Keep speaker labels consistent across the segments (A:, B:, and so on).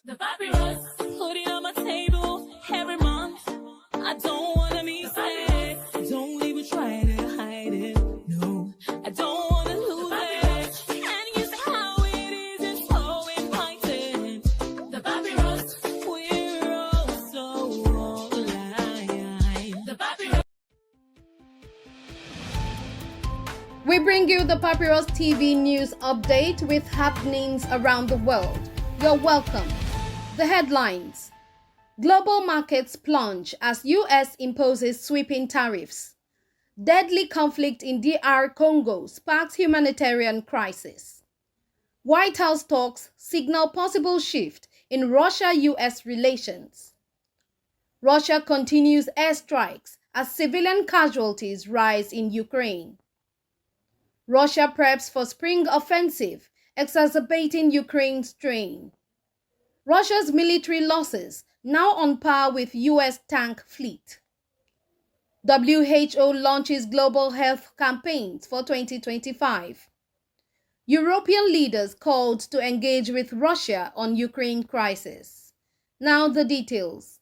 A: The papyrus, putting on my table every month. I don't wanna be sad. Don't even try to hide it. No, I don't wanna lose it. And you see how it is, it's so inviting. The papyrus, we're all so alive. The papyrus.
B: We bring you the Papyrus TV news update with happenings around the world. You're welcome. The headlines: Global markets plunge as US imposes sweeping tariffs. Deadly conflict in DR Congo sparks humanitarian crisis. White House talks signal possible shift in Russia-US relations. Russia continues airstrikes as civilian casualties rise in Ukraine. Russia preps for spring offensive, exacerbating Ukraine's strain. Russia's military losses now on par with US tank fleet. WHO launches global health campaigns for 2025. European leaders called to engage with Russia on Ukraine crisis. Now the details.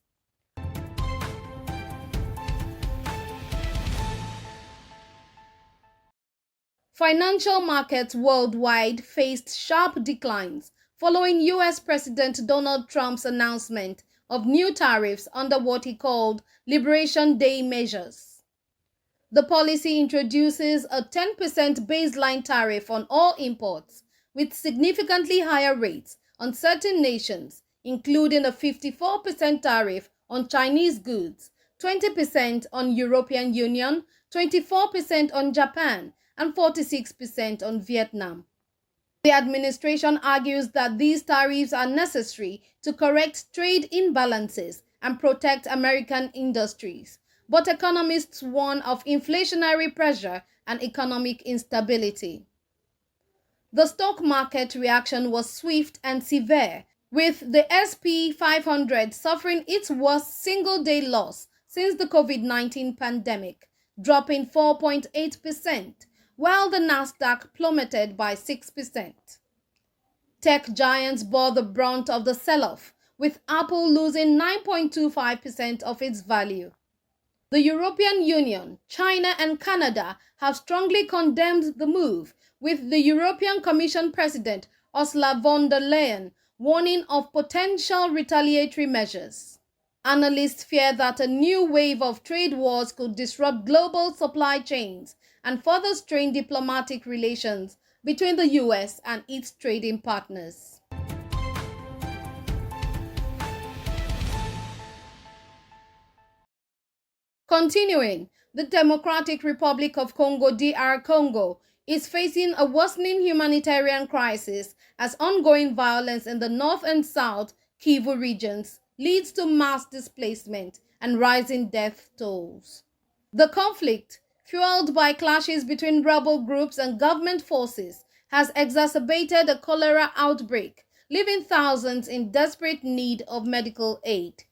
B: Financial markets worldwide faced sharp declines following US President Donald Trump's announcement of new tariffs under what he called Liberation Day measures. The policy introduces a 10% baseline tariff on all imports, with significantly higher rates on certain nations, including a 54% tariff on Chinese goods, 20% on European Union, 24% on Japan, and 46% on Vietnam. The administration argues that these tariffs are necessary to correct trade imbalances and protect American industries, but economists warn of inflationary pressure and economic instability. The stock market reaction was swift and severe, with the SP 500 suffering its worst single-day loss since the COVID-19 pandemic, dropping 4.8%. While the Nasdaq plummeted by 6%. Tech giants bore the brunt of the sell-off, with Apple losing 9.25% of its value. The European Union, China, and Canada have strongly condemned the move, with the European Commission President Ursula von der Leyen warning of potential retaliatory measures. Analysts fear that a new wave of trade wars could disrupt global supply chains and further strain diplomatic relations between the US and its trading partners. Continuing, the Democratic Republic of Congo, DR Congo, is facing a worsening humanitarian crisis as ongoing violence in the north and south Kivu regions leads to mass displacement and rising death tolls. The conflict, fueled by clashes between rebel groups and government forces, has exacerbated a cholera outbreak, leaving thousands in desperate need of medical aid.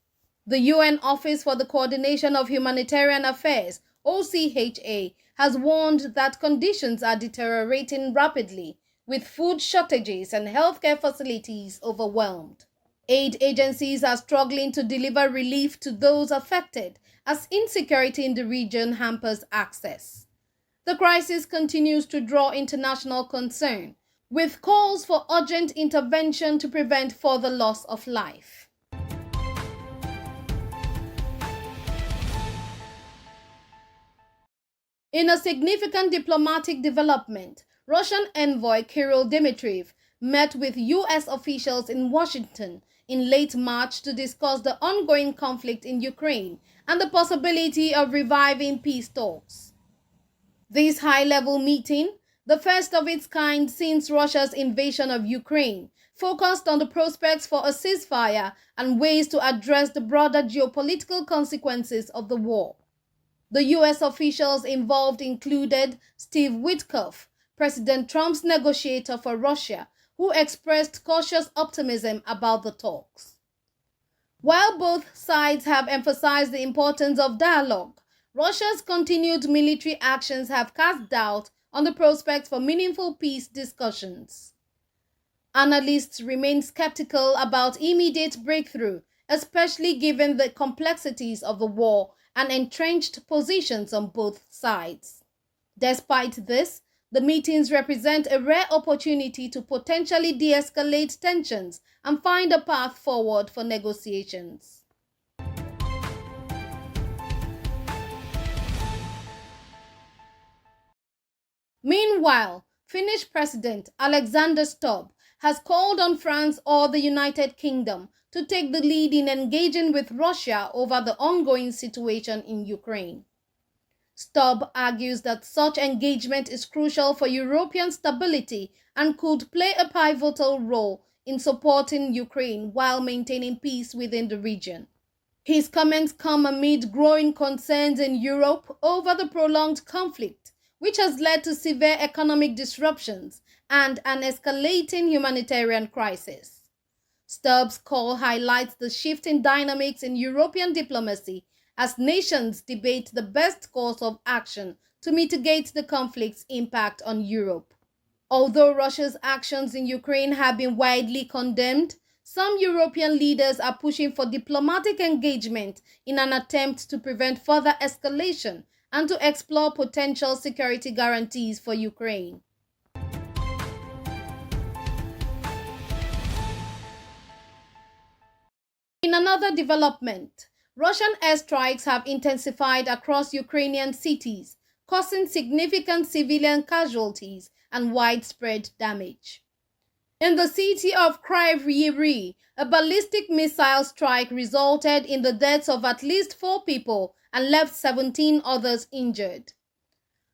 B: The UN Office for the Coordination of Humanitarian Affairs, OCHA, has warned that conditions are deteriorating rapidly, with food shortages and healthcare facilities overwhelmed. Aid agencies are struggling to deliver relief to those affected as insecurity in the region hampers access. The crisis continues to draw international concern, with calls for urgent intervention to prevent further loss of life. In a significant diplomatic development, Russian envoy Kirill Dmitriev met with US officials in Washington in late March to discuss the ongoing conflict in Ukraine and the possibility of reviving peace talks. This high-level meeting, the first of its kind since Russia's invasion of Ukraine, focused on the prospects for a ceasefire and ways to address the broader geopolitical consequences of the war. The US officials involved included Steve Witkoff, President Trump's negotiator for Russia, who expressed cautious optimism about the talks. While both sides have emphasized the importance of dialogue, Russia's continued military actions have cast doubt on the prospects for meaningful peace discussions. Analysts remain skeptical about immediate breakthrough, especially given the complexities of the war and entrenched positions on both sides. Despite this, the meetings represent a rare opportunity to potentially de-escalate tensions and find a path forward for negotiations. Meanwhile, Finnish President Alexander Stubb has called on France or the United Kingdom to take the lead in engaging with Russia over the ongoing situation in Ukraine. Stubb argues that such engagement is crucial for European stability and could play a pivotal role in supporting Ukraine while maintaining peace within the region. His comments come amid growing concerns in Europe over the prolonged conflict, which has led to severe economic disruptions and an escalating humanitarian crisis. Stubb's call highlights the shifting dynamics in European diplomacy as nations debate the best course of action to mitigate the conflict's impact on Europe. Although Russia's actions in Ukraine have been widely condemned, some European leaders are pushing for diplomatic engagement in an attempt to prevent further escalation and to explore potential security guarantees for Ukraine. In another development, Russian airstrikes have intensified across Ukrainian cities, causing significant civilian casualties and widespread damage. In the city of Kryvyi, a ballistic missile strike resulted in the deaths of at least 4 people and left 17 others injured.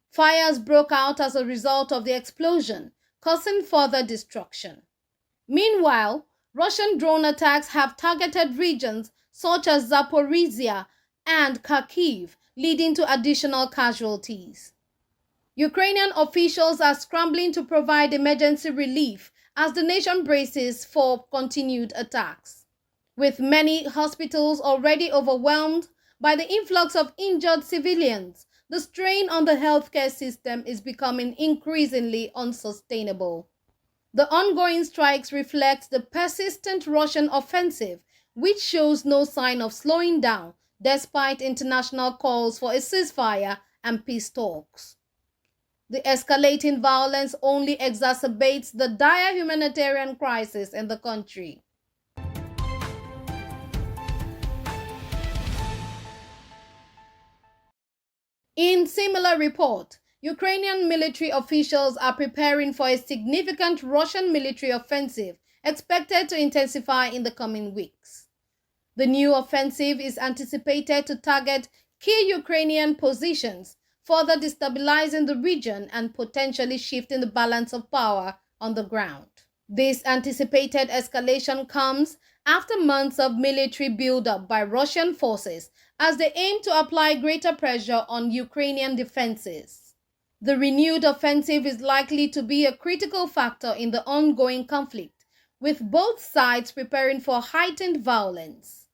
B: Fires broke out as a result of the explosion, causing further destruction. Meanwhile, Russian drone attacks have targeted regions such as Zaporizhia and Kharkiv, leading to additional casualties. Ukrainian officials are scrambling to provide emergency relief as the nation braces for continued attacks. With many hospitals already overwhelmed by the influx of injured civilians, the strain on the healthcare system is becoming increasingly unsustainable. The ongoing strikes reflect the persistent Russian offensive, which shows no sign of slowing down despite international calls for a ceasefire and peace talks. The escalating violence only exacerbates the dire humanitarian crisis in the country. In similar report, Ukrainian military officials are preparing for a significant Russian military offensive expected to intensify in the coming weeks. The new offensive is anticipated to target key Ukrainian positions, further destabilizing the region and potentially shifting the balance of power on the ground. This anticipated escalation comes after months of military buildup by Russian forces as they aim to apply greater pressure on Ukrainian defenses. The renewed offensive is likely to be a critical factor in the ongoing conflict, with both sides preparing for heightened violence.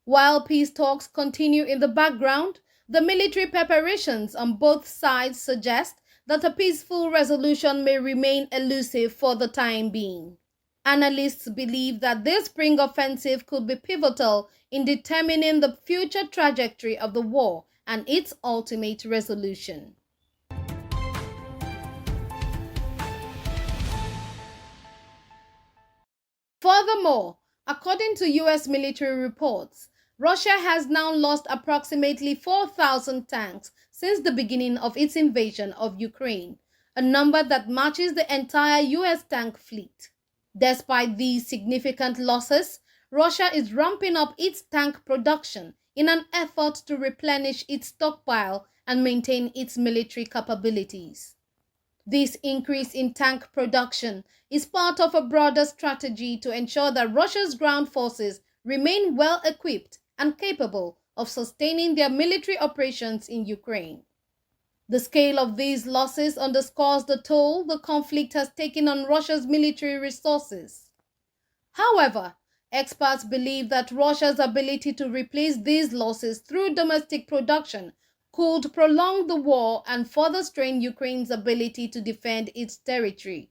B: While peace talks continue in the background, the military preparations on both sides suggest that a peaceful resolution may remain elusive for the time being. Analysts believe that this spring offensive could be pivotal in determining the future trajectory of the war and its ultimate resolution. Furthermore, according to U.S. military reports, Russia has now lost approximately 4,000 tanks since the beginning of its invasion of Ukraine, a number that matches the entire U.S. tank fleet. Despite these significant losses, Russia is ramping up its tank production in an effort to replenish its stockpile and maintain its military capabilities. This increase in tank production is part of a broader strategy to ensure that Russia's ground forces remain well equipped and capable of sustaining their military operations in Ukraine. The scale of these losses underscores the toll the conflict has taken on Russia's military resources. However, experts believe that Russia's ability to replace these losses through domestic production could prolong the war and further strain Ukraine's ability to defend its territory.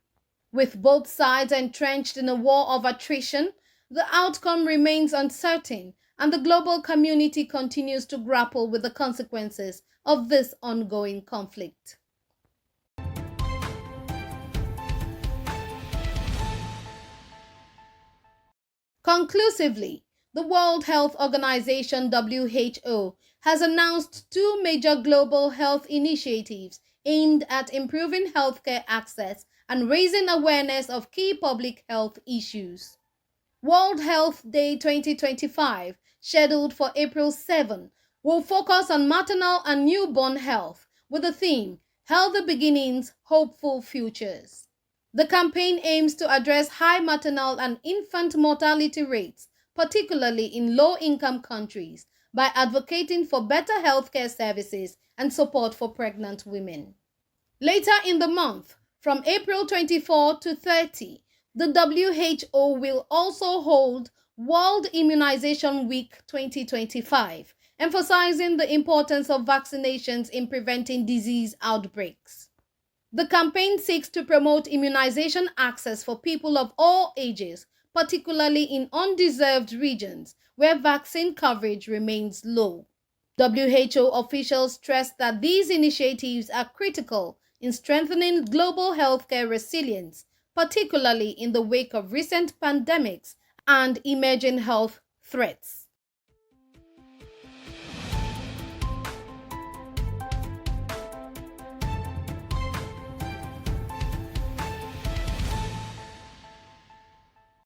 B: With both sides entrenched in a war of attrition, the outcome remains uncertain, and the global community continues to grapple with the consequences of this ongoing conflict. Conclusively, the World Health Organization (WHO) has announced two major global health initiatives aimed at improving healthcare access and raising awareness of key public health issues. World Health Day 2025, scheduled for April 7, will focus on maternal and newborn health with the theme Healthy Beginnings, Hopeful Futures. The campaign aims to address high maternal and infant mortality rates, particularly in low-income countries, by advocating for better healthcare services and support for pregnant women. Later in the month, from April 24 to 30, the WHO will also hold World Immunization Week 2025, emphasizing the importance of vaccinations in preventing disease outbreaks. The campaign seeks to promote immunization access for people of all ages, particularly in undeserved regions where vaccine coverage remains low. WHO officials stressed that these initiatives are critical in strengthening global healthcare resilience, particularly in the wake of recent pandemics and emerging health threats.